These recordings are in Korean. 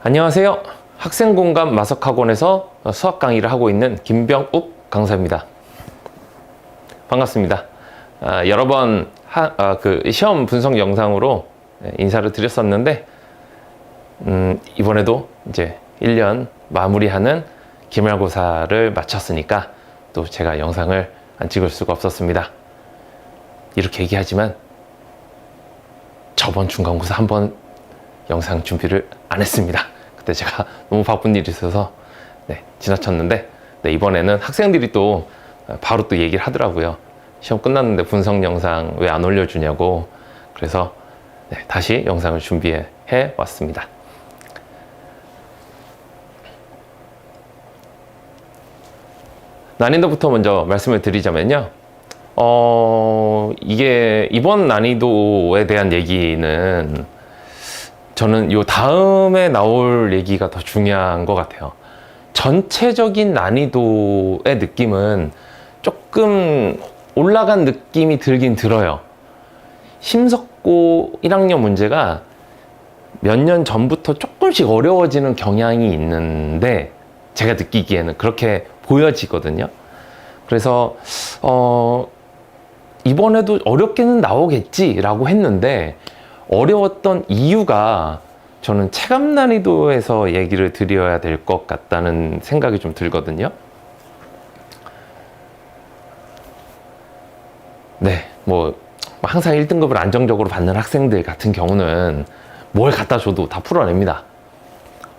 안녕하세요. 학생공감 마석학원에서 수학 강의를 하고 있는 김병욱 강사입니다. 반갑습니다. 여러 번 시험 분석 영상으로 인사를 드렸었는데 이번에도 이제 1년 마무리하는 기말고사를 마쳤으니까 또 제가 영상을 안 찍을 수가 없었습니다. 이렇게 얘기하지만 저번 중간고사 한번 영상 준비를 안 했습니다. 그때 제가 너무 바쁜 일이 있어서 지나쳤는데 이번에는 학생들이 또 바로 또 얘기를 하더라고요. 시험 끝났는데 분석 영상 왜 안 올려주냐고. 그래서 다시 영상을 준비해 왔습니다. 난이도부터 먼저 말씀을 드리자면요. 이게 이번 난이도에 대한 얘기는 저는 요 다음에 나올 얘기가 더 중요한 것 같아요. 전체적인 난이도의 느낌은 조금 올라간 느낌이 들긴 들어요. 심석고 1학년 문제가 몇 년 전부터 조금씩 어려워지는 경향이 있는데 제가 느끼기에는 그렇게 보여지거든요. 그래서 이번에도 어렵게는 나오겠지라고 했는데 어려웠던 이유가 저는 체감 난이도에서 얘기를 드려야 될 것 같다는 생각이 좀 들거든요. 항상 1등급을 안정적으로 받는 학생들 같은 경우는 뭘 갖다 줘도 다 풀어냅니다.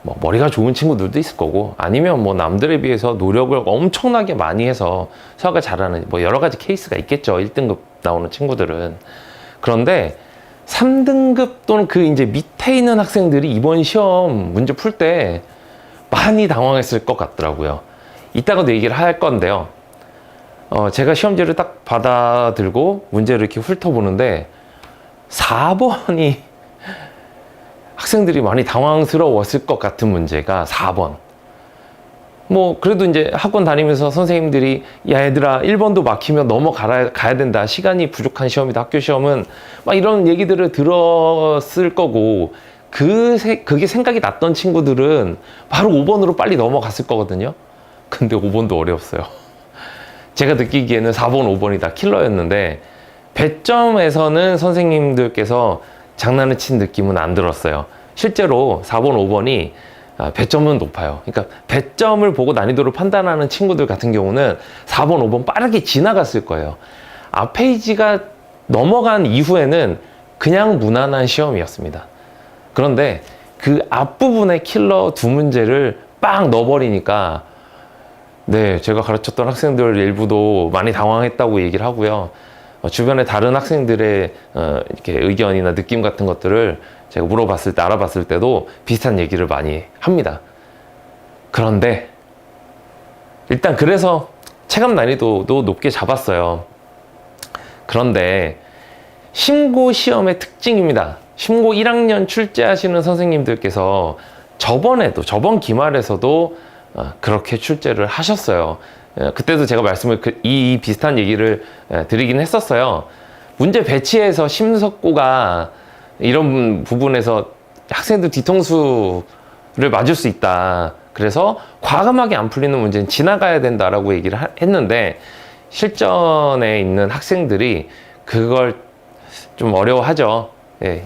머리가 좋은 친구들도 있을 거고, 아니면 남들에 비해서 노력을 엄청나게 많이 해서 수학을 잘하는 여러 가지 케이스가 있겠죠. 1등급 나오는 친구들은. 그런데 3등급 또는 그 이제 밑에 있는 학생들이 이번 시험 문제 풀 때 많이 당황했을 것 같더라고요. 이따가도 얘기를 할 건데요. 제가 시험지를 딱 받아들고 문제를 이렇게 훑어보는데 4번이 학생들이 많이 당황스러웠을 것 같은 문제가 4번. 그래도 이제 학원 다니면서 선생님들이 야 얘들아 1번도 막히면 가야 된다. 시간이 부족한 시험이다. 학교 시험은 막 이런 얘기들을 들었을 거고 그게 생각이 났던 친구들은 바로 5번으로 빨리 넘어갔을 거거든요. 근데 5번도 어려웠어요. 제가 느끼기에는 4번, 5번이 다 킬러였는데 배점에서는 선생님들께서 장난을 친 느낌은 안 들었어요. 실제로 4번, 5번이 배점은 높아요. 그러니까 배점을 보고 난이도를 판단하는 친구들 같은 경우는 4번, 5번 빠르게 지나갔을 거예요. 앞 페이지가 넘어간 이후에는 그냥 무난한 시험이었습니다. 그런데 그 앞부분에 킬러 두 문제를 빵 넣어버리니까 제가 가르쳤던 학생들 일부도 많이 당황했다고 얘기를 하고요. 주변에 다른 학생들의 이렇게 의견이나 느낌 같은 것들을 제가 물어봤을 때, 알아봤을 때도 비슷한 얘기를 많이 합니다. 그런데 일단 그래서 체감 난이도도 높게 잡았어요. 그런데 심고 시험의 특징입니다. 심고 1학년 출제하시는 선생님들께서 저번 기말에서도 그렇게 출제를 하셨어요. 그때도 제가 이 비슷한 얘기를 드리긴 했었어요. 문제 배치에서 심석고가 이런 부분에서 학생들 뒤통수를 맞을 수 있다. 그래서 과감하게 안 풀리는 문제는 지나가야 된다라고 얘기를 했는데 실전에 있는 학생들이 그걸 좀 어려워하죠.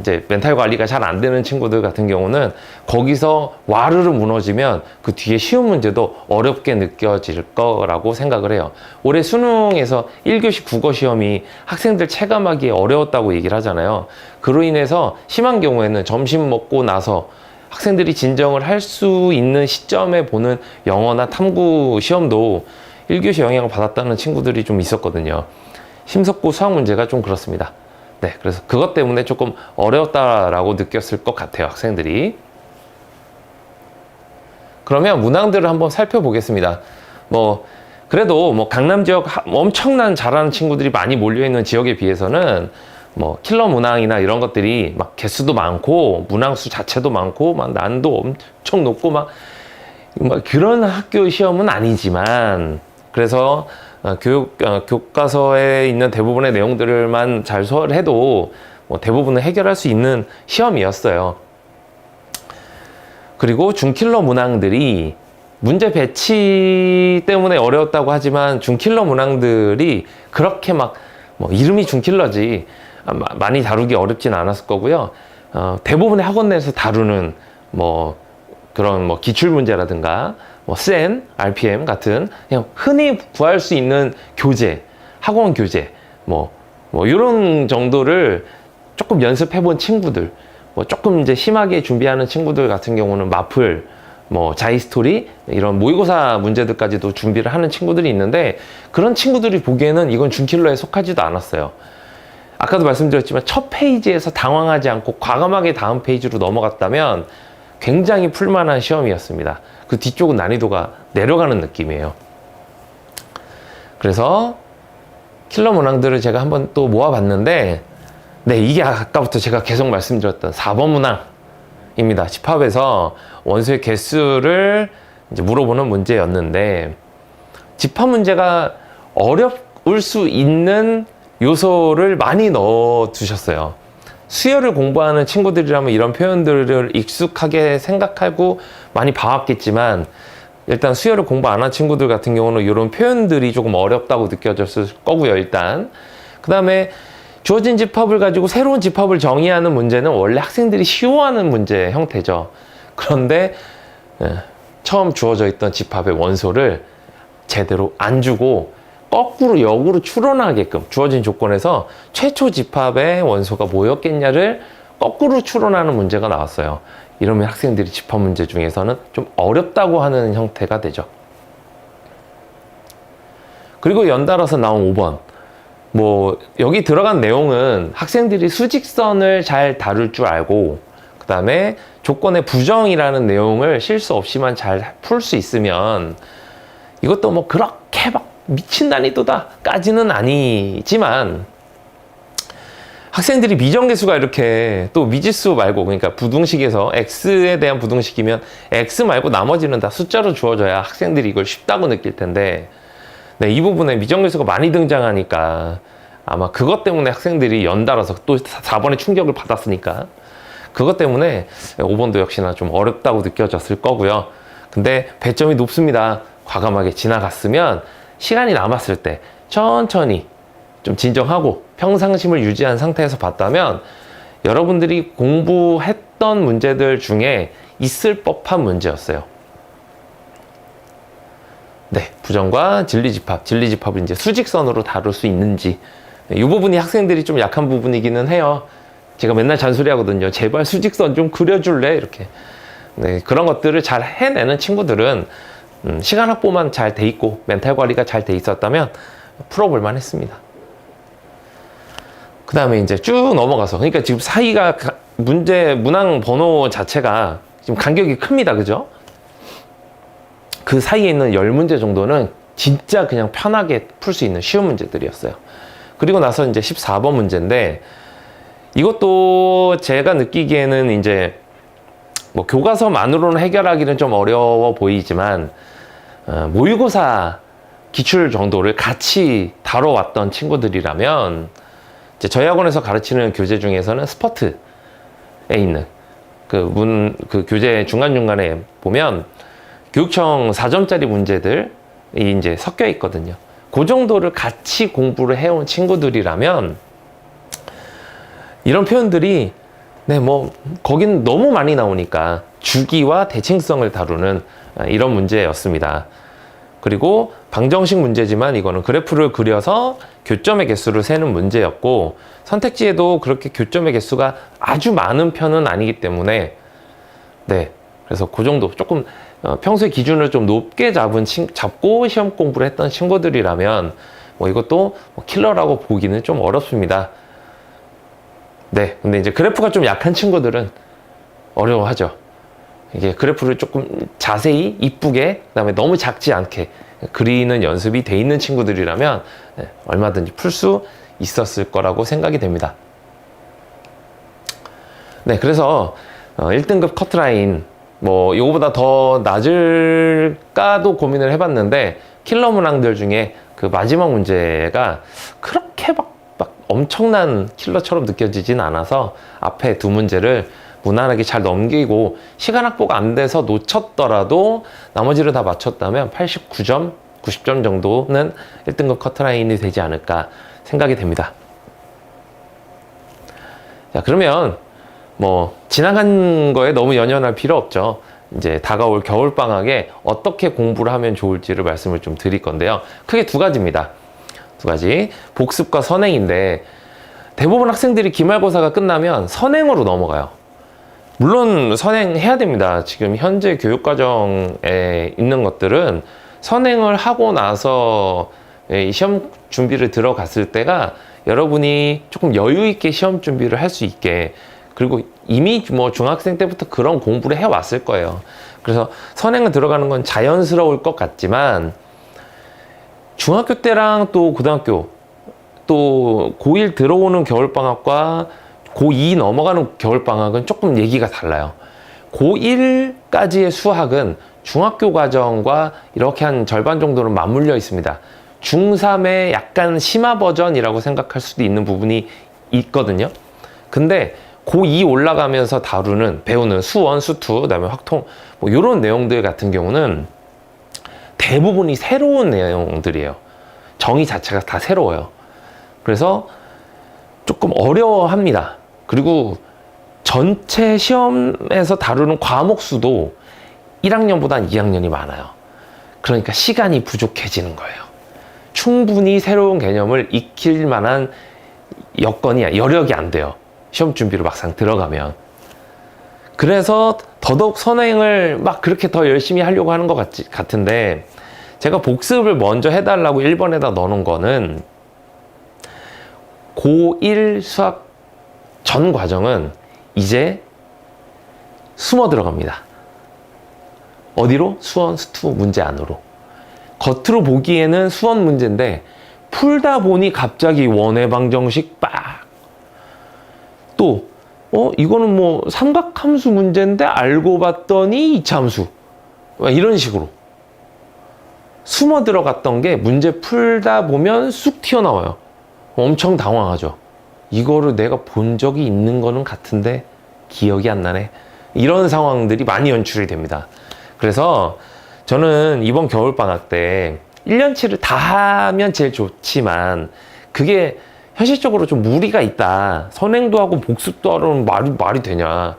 이제 멘탈 관리가 잘 안 되는 친구들 같은 경우는 거기서 와르르 무너지면 그 뒤에 쉬운 문제도 어렵게 느껴질 거라고 생각을 해요. 올해 수능에서 1교시 국어 시험이 학생들 체감하기에 어려웠다고 얘기를 하잖아요. 그로 인해서 심한 경우에는 점심 먹고 나서 학생들이 진정을 할 수 있는 시점에 보는 영어나 탐구 시험도 1교시 영향을 받았다는 친구들이 좀 있었거든요. 심석고 수학 문제가 좀 그렇습니다. 그래서 그것 때문에 조금 어려웠다라고 느꼈을 것 같아요, 학생들이. 그러면 문항들을 한번 살펴보겠습니다. 그래도 강남 지역 엄청난 잘하는 친구들이 많이 몰려있는 지역에 비해서는 킬러 문항이나 이런 것들이 개수도 많고 문항수 자체도 많고 난도 엄청 높고 그런 학교 시험은 아니지만, 그래서 교과서에 있는 대부분의 내용들만 잘 소화를 해도 대부분은 해결할 수 있는 시험이었어요. 그리고 준킬러 문항들이 문제 배치 때문에 어려웠다고 하지만 준킬러 문항들이 그렇게 막 뭐 이름이 준킬러지 많이 다루기 어렵진 않았을 거고요. 대부분의 학원 내에서 다루는 뭐 그런 뭐 기출 문제라든가 뭐 SEN, RPM 같은 그냥 흔히 구할 수 있는 교재, 학원 교재 뭐 이런 정도를 조금 연습해 본 친구들, 뭐 조금 이제 심하게 준비하는 친구들 같은 경우는 마플, 뭐 자이스토리 이런 모의고사 문제들까지도 준비를 하는 친구들이 있는데 그런 친구들이 보기에는 이건 준킬러에 속하지도 않았어요. 아까도 말씀드렸지만 첫 페이지에서 당황하지 않고 과감하게 다음 페이지로 넘어갔다면 굉장히 풀만한 시험이었습니다. 그 뒤쪽은 난이도가 내려가는 느낌이에요. 그래서 킬러 문항들을 제가 한번 또 모아봤는데 네, 이게 아까부터 제가 계속 말씀드렸던 4번 문항입니다. 집합에서 원소의 개수를 이제 물어보는 문제였는데 집합 문제가 어려울 수 있는 요소를 많이 넣어 두셨어요. 수열을 공부하는 친구들이라면 이런 표현들을 익숙하게 생각하고 많이 봐왔겠지만 일단 수열을 공부 안 한 친구들 같은 경우는 이런 표현들이 조금 어렵다고 느껴졌을 거고요. 일단 그 다음에 주어진 집합을 가지고 새로운 집합을 정의하는 문제는 원래 학생들이 쉬워하는 문제 형태죠. 그런데 처음 주어져 있던 집합의 원소를 제대로 안 주고 거꾸로 역으로 추론하게끔 주어진 조건에서 최초 집합의 원소가 뭐였겠냐를 거꾸로 추론하는 문제가 나왔어요. 이러면 학생들이 집합 문제 중에서는 좀 어렵다고 하는 형태가 되죠. 그리고 연달아서 나온 5번. 뭐 여기 들어간 내용은 학생들이 수직선을 잘 다룰 줄 알고 그 다음에 조건의 부정이라는 내용을 실수 없이만 잘 풀 수 있으면 이것도 뭐 그렇게 막 미친 난이도다까지는 아니지만 학생들이 미정계수가 이렇게 또 미지수 말고 그러니까 부등식에서 x에 대한 부등식이면 x 말고 나머지는 다 숫자로 주어져야 학생들이 이걸 쉽다고 느낄 텐데 네, 이 부분에 미정계수가 많이 등장하니까 아마 그것 때문에 학생들이 연달아서 또 4번에 충격을 받았으니까 그것 때문에 5번도 역시나 좀 어렵다고 느껴졌을 거고요. 근데 배점이 높습니다. 과감하게 지나갔으면 시간이 남았을 때 천천히 좀 진정하고 평상심을 유지한 상태에서 봤다면 여러분들이 공부했던 문제들 중에 있을 법한 문제였어요. 네, 부정과 진리집합을 이제 수직선으로 다룰 수 있는지 이 부분이 학생들이 좀 약한 부분이기는 해요. 제가 맨날 잔소리하거든요. 제발 수직선 좀 그려줄래? 이렇게. 네, 그런 것들을 잘 해내는 친구들은 시간 확보만 잘 돼 있고 멘탈 관리가 잘 돼 있었다면 풀어볼만 했습니다. 그 다음에 이제 쭉 넘어가서 그러니까 지금 사이가 문항 번호 자체가 지금 간격이 큽니다. 그죠? 그 사이에 있는 10문제 정도는 진짜 그냥 편하게 풀 수 있는 쉬운 문제들이었어요. 그리고 나서 이제 14번 문제인데 이것도 제가 느끼기에는 이제 뭐 교과서만으로는 해결하기는 좀 어려워 보이지만 모의고사 기출 정도를 같이 다뤄왔던 친구들이라면 이제 저희 학원에서 가르치는 교재 중에서는 스퍼트에 있는 그 교재 중간중간에 보면 교육청 4점짜리 문제들이 이제 섞여 있거든요. 그 정도를 같이 공부를 해온 친구들이라면 이런 표현들이 네, 뭐 거긴 너무 많이 나오니까 주기와 대칭성을 다루는 이런 문제였습니다. 그리고 방정식 문제지만 이거는 그래프를 그려서 교점의 개수를 세는 문제였고 선택지에도 그렇게 교점의 개수가 아주 많은 편은 아니기 때문에 네, 그래서 그 정도 조금 평소에 기준을 좀 높게 잡고 시험 공부를 했던 친구들이라면 뭐 이것도 뭐 킬러라고 보기는 좀 어렵습니다. 네, 근데 이제 그래프가 좀 약한 친구들은 어려워하죠. 이게 그래프를 조금 자세히 이쁘게 그다음에 너무 작지 않게 그리는 연습이 돼 있는 친구들이라면 네, 얼마든지 풀 수 있었을 거라고 생각이 됩니다. 네, 그래서 1등급 커트라인 뭐 이거보다 더 낮을까도 고민을 해봤는데 킬러 문항들 중에 그 마지막 문제가 그렇게 막 엄청난 킬러처럼 느껴지진 않아서 앞에 두 문제를 무난하게 잘 넘기고 시간 확보가 안 돼서 놓쳤더라도 나머지를 다 맞췄다면 89점, 90점 정도는 1등급 커트라인이 되지 않을까 생각이 됩니다. 자, 그러면 뭐 지나간 거에 너무 연연할 필요 없죠. 이제 다가올 겨울방학에 어떻게 공부를 하면 좋을지를 말씀을 좀 드릴 건데요. 크게 두 가지입니다. 두 가지. 복습과 선행인데 대부분 학생들이 기말고사가 끝나면 선행으로 넘어가요. 물론 선행해야 됩니다. 지금 현재 교육과정에 있는 것들은 선행을 하고 나서 이 시험 준비를 들어갔을 때가 여러분이 조금 여유 있게 시험 준비를 할 수 있게, 그리고 이미 뭐 중학생 때부터 그런 공부를 해왔을 거예요. 그래서 선행을 들어가는 건 자연스러울 것 같지만 중학교 때랑 또 고등학교 또 고1 들어오는 겨울방학과 고2 넘어가는 겨울방학은 조금 얘기가 달라요. 고1까지의 수학은 중학교 과정과 이렇게 한 절반 정도는 맞물려 있습니다. 중3의 약간 심화 버전이라고 생각할 수도 있는 부분이 있거든요. 근데 고2 올라가면서 배우는 수원, 수투, 그다음에 확통 뭐 이런 내용들 같은 경우는 대부분이 새로운 내용들이에요. 정의 자체가 다 새로워요. 그래서 조금 어려워합니다. 그리고 전체 시험에서 다루는 과목 수도 1학년보다 2학년이 많아요. 그러니까 시간이 부족해지는 거예요. 충분히 새로운 개념을 익힐 만한 여력이 안 돼요. 시험 준비로 막상 들어가면. 그래서 더더욱 선행을 막 그렇게 더 열심히 하려고 하는 것 같은데, 제가 복습을 먼저 해달라고 1번에다 넣어놓은 거는 고1 수학 전 과정은 이제 숨어 들어갑니다. 어디로? 수원, 수투 문제 안으로. 겉으로 보기에는 수원 문제인데 풀다 보니 갑자기 원의 방정식 빡! 또 이거는 뭐 삼각함수 문제인데 알고 봤더니 이차함수. 이런 식으로 숨어 들어갔던 게 문제 풀다 보면 쑥 튀어나와요. 엄청 당황하죠. 이거를 내가 본 적이 있는 거는 같은데 기억이 안 나네. 이런 상황들이 많이 연출이 됩니다. 그래서 저는 이번 겨울방학 때 1년치를 다 하면 제일 좋지만 그게 현실적으로 좀 무리가 있다. 선행도 하고 복습도 하려면 말이 되냐.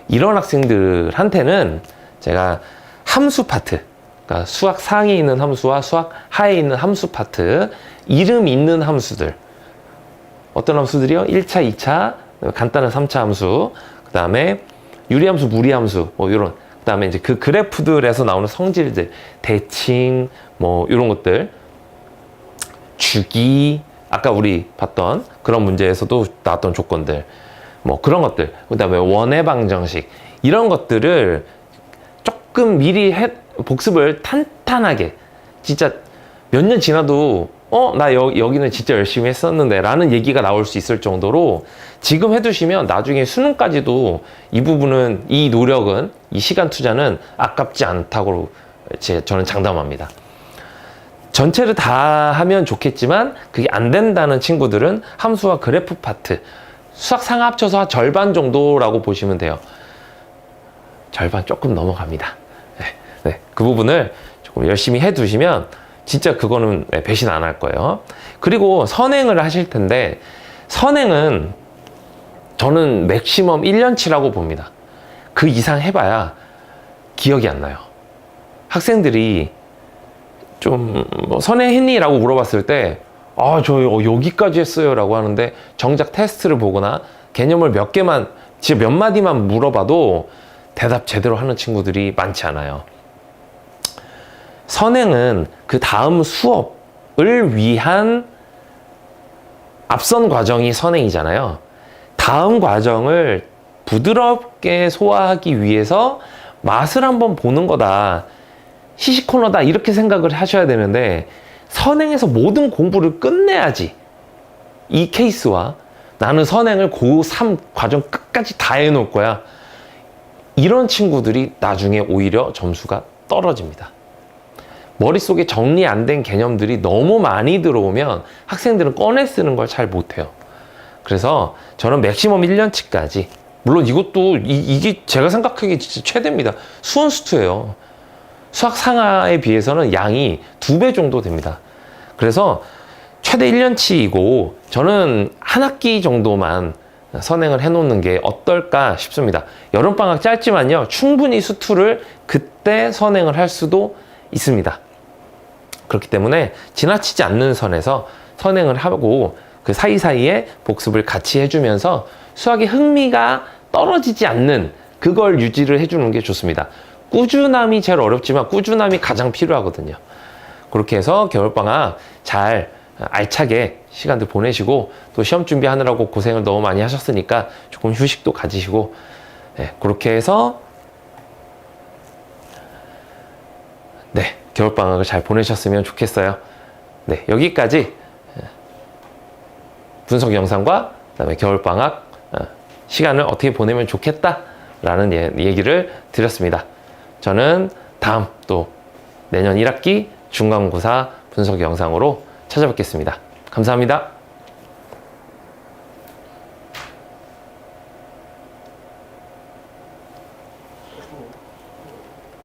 이런 학생들한테는 제가 함수 파트, 그러니까 수학 상에 있는 함수와 수학 하에 있는 함수 파트, 이름 있는 함수들. 어떤 함수들이요? 1차, 2차, 간단한 3차 함수, 그 다음에 유리함수, 무리함수, 뭐 이런. 그 다음에 이제 그 그래프들에서 나오는 성질들, 대칭, 뭐 이런 것들, 주기, 아까 우리 봤던 그런 문제에서도 나왔던 조건들, 뭐 그런 것들, 그 다음에 원의 방정식, 이런 것들을 조금 미리 복습을 탄탄하게, 진짜 몇 년 지나도 나 여기는 진짜 열심히 했었는데 라는 얘기가 나올 수 있을 정도로 지금 해두시면 나중에 수능까지도 이 부분은, 이 노력은, 이 시간 투자는 아깝지 않다고 저는 장담합니다. 전체를 다 하면 좋겠지만 그게 안 된다는 친구들은 함수와 그래프 파트, 수학 상하 합쳐서 절반 정도라고 보시면 돼요. 절반 조금 넘어갑니다. 네, 그 부분을 조금 열심히 해두시면 진짜 그거는 배신 안 할 거예요. 그리고 선행을 하실 텐데, 선행은 저는 맥시멈 1년치라고 봅니다. 그 이상 해봐야 기억이 안 나요. 학생들이 좀 선행했니? 라고 물어봤을 때 저 여기까지 했어요 라고 하는데, 정작 테스트를 보거나 개념을 몇 개만, 진짜 몇 마디만 물어봐도 대답 제대로 하는 친구들이 많지 않아요. 선행은 그 다음 수업을 위한 앞선 과정이 선행이잖아요. 다음 과정을 부드럽게 소화하기 위해서 맛을 한번 보는 거다, 시시코너다, 이렇게 생각을 하셔야 되는데, 선행에서 모든 공부를 끝내야지 이 케이스와 나는 선행을 고3 과정 끝까지 다 해놓을 거야, 이런 친구들이 나중에 오히려 점수가 떨어집니다. 머릿속에 정리 안 된 개념들이 너무 많이 들어오면 학생들은 꺼내 쓰는 걸 잘 못해요. 그래서 저는 맥시멈 1년치까지 물론 이것도 이게 제가 생각하기에 진짜 최대입니다. 수원수투예요. 수학 상하에 비해서는 양이 2배 정도 됩니다. 그래서 최대 1년치이고 저는 한 학기 정도만 선행을 해놓는 게 어떨까 싶습니다. 여름방학 짧지만요, 충분히 수투를 그때 선행을 할 수도 있습니다. 그렇기 때문에 지나치지 않는 선에서 선행을 하고 그 사이사이에 복습을 같이 해주면서 수학의 흥미가 떨어지지 않는 그걸 유지를 해주는 게 좋습니다. 꾸준함이 제일 어렵지만 꾸준함이 가장 필요하거든요. 그렇게 해서 겨울방학 잘 알차게 시간들 보내시고 또 시험 준비하느라고 고생을 너무 많이 하셨으니까 조금 휴식도 가지시고, 네, 그렇게 해서 네, 겨울방학을 잘 보내셨으면 좋겠어요. 네, 여기까지 분석 영상과 그다음에 겨울방학 시간을 어떻게 보내면 좋겠다라는 얘기를 드렸습니다. 저는 다음 또 내년 1학기 중간고사 분석 영상으로 찾아뵙겠습니다. 감사합니다.